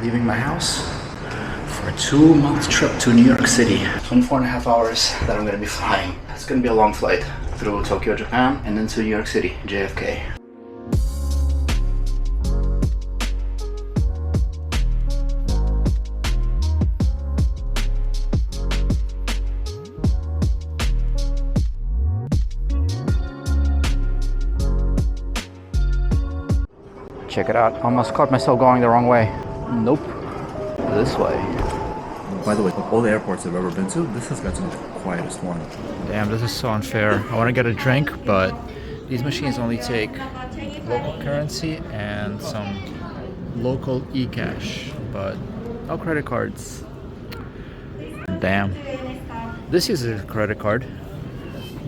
leaving my house for a 2-month trip to New York City. 24 and a half hours that I'm gonna be flying. It's gonna be a long flight through Tokyo, Japan, and then to New York City, JFK. Check it out. Almost caught myself going the wrong way. Nope. This way. By the way, of all the airports I've ever been to, this has got to be the quietest one. Damn, this is so unfair. I want to get a drink, but these machines only take local currency and some local e-cash, but no credit cards. Damn. This uses a credit card,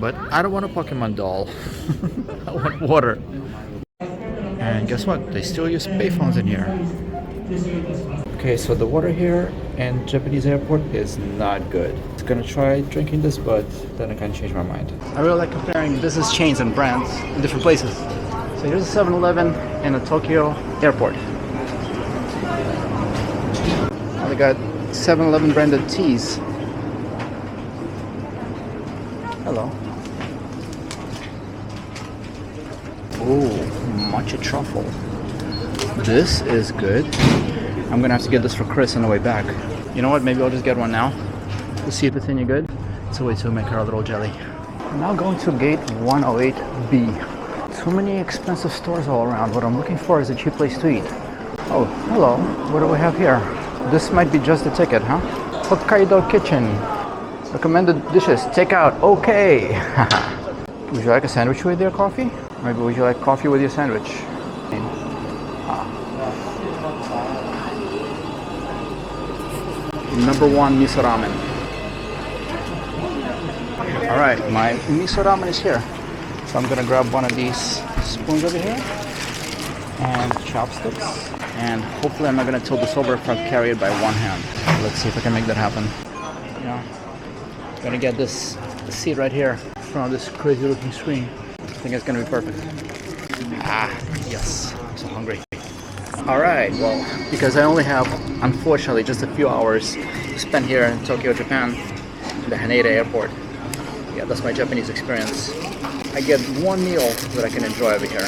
but I don't want a Pokemon doll. I want water. And guess what? They still use payphones in here. Okay, so the water here in Japanese airport is not good. I was gonna try drinking this, but then I kind of changed my mind. I really like comparing business chains and brands in different places. So here's a 7-Eleven in a Tokyo airport. Now they got 7-Eleven branded teas. Hello. Ooh, matcha truffle. This is good. I'm gonna have to get this for Chris on the way back. You know what? Maybe I'll just get one now. We'll see if it's any good. It's a way to make our little jelly. I'm now going to gate 108B. Too many expensive stores all around. What I'm looking for is a cheap place to eat. Oh, hello. What do we have here? This might be just the ticket, huh? Hokkaido Kitchen. Recommended dishes. Takeout. Okay. Would you like a sandwich with your coffee? Maybe would you like coffee with your sandwich? Number 1 miso ramen. Alright, my miso ramen is here. So I'm gonna grab one of these spoons over here and chopsticks. And hopefully I'm not gonna tilt this over if I carry it by one hand. Let's see if I can make that happen. Yeah. Gonna get this seat right here in front of this crazy looking screen. I think it's gonna be perfect. Ah, yes. I'm so hungry. Alright, well, because I only have, unfortunately, just a few hours to spend here in Tokyo, Japan, the Handea Airport. Yeah, that's my Japanese experience. I get one meal that I can enjoy over here.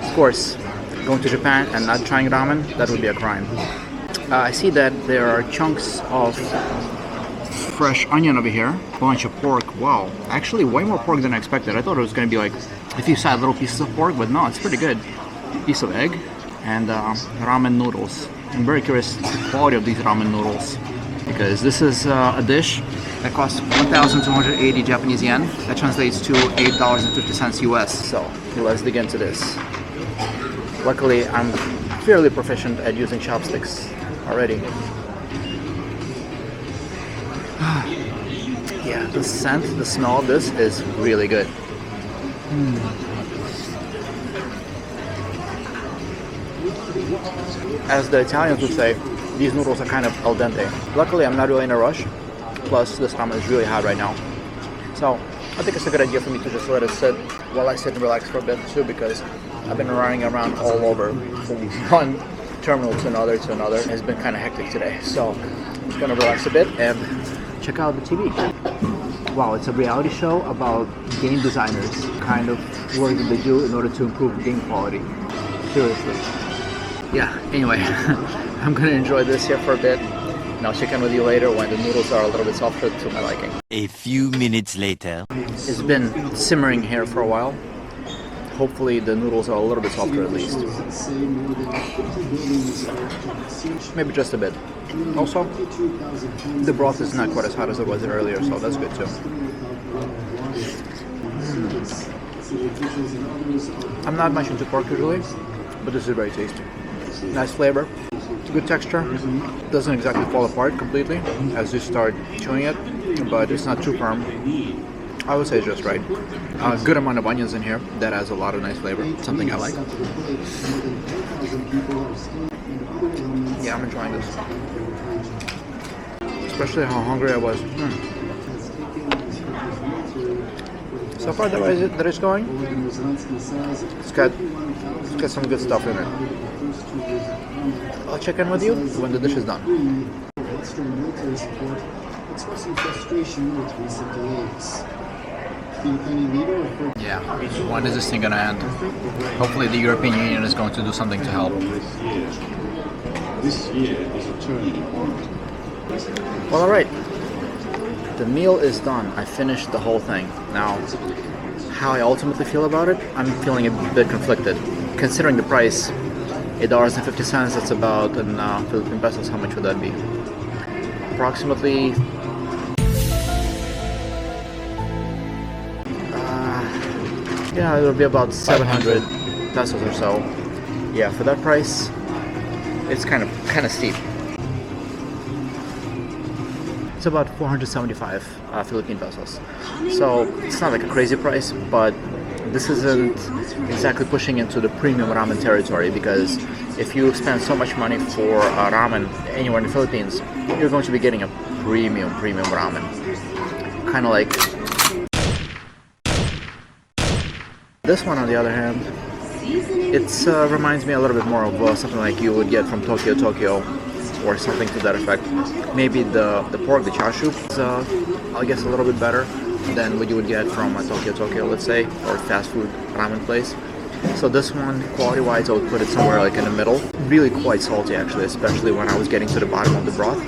Of course, going to Japan and not trying ramen, that would be a crime. I see that there are chunks of fresh onion over here, a bunch of pork. Wow, actually way more pork than I expected. I thought it was going to be like a few sad little pieces of pork, but no, it's pretty good. Piece of egg and ramen noodles. I'm very curious the quality of these ramen noodles because this is a dish that costs 1,280 Japanese yen. That translates to $8.50 US. So let's dig into this. Luckily, I'm fairly proficient at using chopsticks already. Yeah, the scent, the smell of this is really good. As the Italians would say, these noodles are kind of al dente. Luckily, I'm not really in a rush. Plus, this ramen is really hot right now. So, I think it's a good idea for me to just let it sit while I sit and relax for a bit too, because I've been running around all over from one terminal to another. It's been kind of hectic today. So, I'm just gonna relax a bit and check out the TV. Wow, it's a reality show about game designers, kind of work that they do in order to improve game quality. Seriously. Yeah, anyway, I'm gonna enjoy this here for a bit, and I'll check in with you later when the noodles are a little bit softer to my liking. A few minutes later. It's been simmering here for a while. Hopefully the noodles are a little bit softer at least. Maybe just a bit. Also, the broth is not quite as hot as it was earlier, so that's good too. I'm not much into pork usually, but this is very tasty. Nice flavor, good texture. Doesn't exactly fall apart completely as you start chewing it, but it's not too firm. I would say it's just right. A good amount of onions in here. That has a lot of nice flavor. Something I like. Yeah, I'm enjoying this. Especially how hungry I was. So So far, the way that it's going, it's got some good stuff in it. I'll check in with you when the dish is done. Yeah, when is this thing gonna end? Hopefully the European Union is going to do something to help. Well, alright. The meal is done. I finished the whole thing. Now, how I ultimately feel about it, I'm feeling a bit conflicted. Considering the price, $8.50, that's about, in Philippine pesos, how much would that be? Approximately yeah, it'll be about 700 pesos or so. Yeah, for that price, it's kind of steep. It's about 475 Philippine pesos. So it's not like a crazy price, but this isn't exactly pushing into the premium ramen territory, because if you spend so much money for ramen anywhere in the Philippines, you're going to be getting a premium ramen. Kind of like this one, on the other hand, it reminds me a little bit more of something like you would get from Tokyo, or something to that effect. Maybe the pork, the chashu, is I guess a little bit better than what you would get from a Tokyo, let's say, or a fast food ramen place. So this one, quality-wise, I would put it somewhere like in the middle. Really quite salty, actually, especially when I was getting to the bottom of the broth.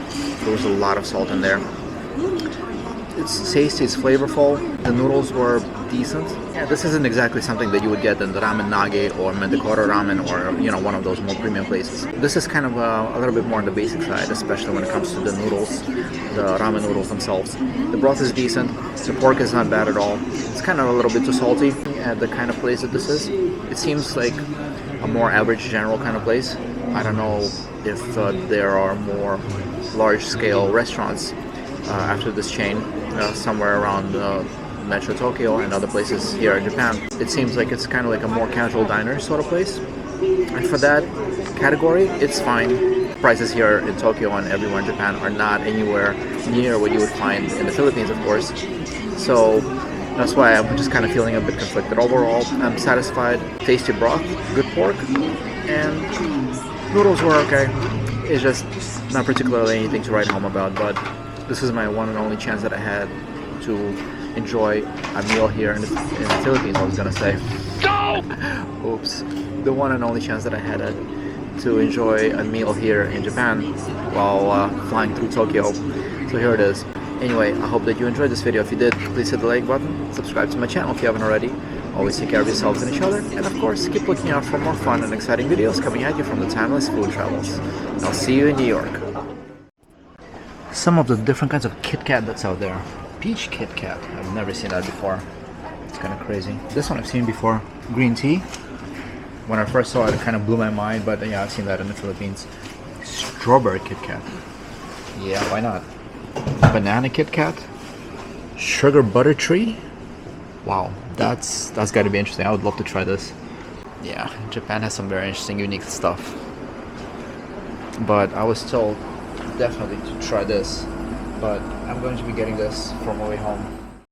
There was a lot of salt in there. It's tasty, it's flavorful. The noodles were decent. Yeah, this isn't exactly something that you would get in the Ramen Nage or Mendokoro Ramen, or one of those more premium places. This is kind of a little bit more on the basic side, especially when it comes to the noodles, the ramen noodles themselves. The broth is decent. The pork is not bad at all. It's kind of a little bit too salty at the kind of place that this is. It seems like a more average general kind of place. I don't know if there are more large-scale restaurants after this chain somewhere around Metro Tokyo and other places here in Japan. It seems like it's kind of like a more casual diner sort of place, and for that category, it's fine. Prices here in Tokyo and everywhere in Japan are not anywhere near what you would find in the Philippines, of course. So that's why I'm just kind of feeling a bit conflicted. Overall, I'm satisfied. Tasty broth, good pork, and noodles were okay. It's just not particularly anything to write home about, but this is my one and only chance that I had to enjoy a meal here in the Philippines, I was gonna say. No! Oops. The one and only chance that I had to enjoy a meal here in Japan while flying through Tokyo. So here it is. Anyway, I hope that you enjoyed this video. If you did, please hit the like button, subscribe to my channel if you haven't already. Always take care of yourselves and each other, and of course, keep looking out for more fun and exciting videos coming at you from the Timeless Food Travels. I'll see you in New York. Some of the different kinds of Kit Kat that's out there. Peach Kit Kat. I've never seen that before. It's kind of crazy. This one I've seen before. Green tea. When I first saw it, it kind of blew my mind, but yeah, I've seen that in the Philippines. Strawberry Kit Kat. Yeah, why not? Banana Kit Kat. Sugar Butter Tree. Wow, that's got to be interesting. I would love to try this. Yeah, Japan has some very interesting, unique stuff. But I was told definitely to try this, but I'm going to be getting this for my way home.